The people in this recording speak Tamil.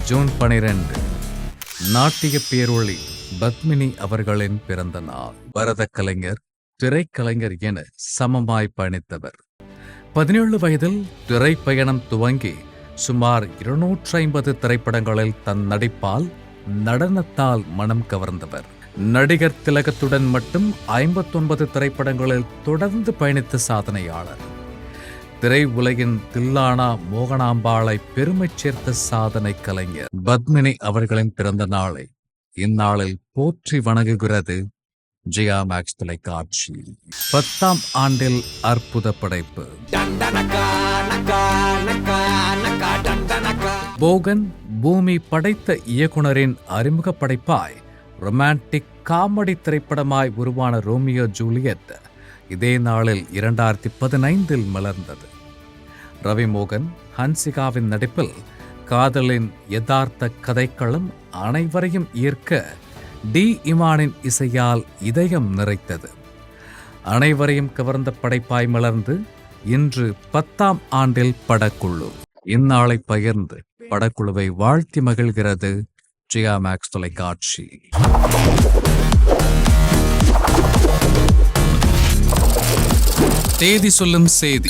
ஜூன் 12 நாட்டிய பேரொளி பத்மினி அவர்களின் பிறந்த நாள். பரத கலைஞர், திரைக்கலைஞர் என சமமாய் பயணித்தவர். 17 வயதில் திரைப்பயணம் துவங்கி சுமார் 250 திரைப்படங்களில் தன் நடிப்பால், நடனத்தால் மனம் கவர்ந்தவர். நடிகர் திலகத்துடன் மட்டும் 59 திரைப்படங்களில் தொடர்ந்து பயணித்த சாதனையாளர். திரை உலகின் தில்லானா மோகனாம்பாளை பெருமை சேர்த்த சாதனை கலைஞர் பத்மினி அவர்களின் பிறந்த நாளை இந்நாளில் போற்றி வணங்குகிறது ஜியா மேக்ஸ் தொலைக்காட்சி. 10ஆம் ஆண்டில் அற்புத படைப்பு. போகன் பூமி படைத்த இயக்குனரின் அறிமுக படைப்பாய் ரொமான்டிக் காமெடி திரைப்படமாய் உருவான ரோமியோ ஜூலியட் இதே நாளில் 2015 மலர்ந்தது. ரவிமோகன், ஹன்சிகாவின் நடிப்பில் காதலின் யதார்த்த கதைக்களம் அனைவரையும் ஈர்க்க டி இமானின் இசையால் இதயம் நிறைத்தது. அனைவரையும் கவர்ந்த படைப்பாய் மலர்ந்து இன்று 10ஆம் ஆண்டில் படக்குழு. இந்நாளை பகிர்ந்து படக்குழுவை வாழ்த்தி மகிழ்கிறது ஜியா மேக்ஸ் தொலைக்காட்சி. தேதி சொல்லும் செய்தி.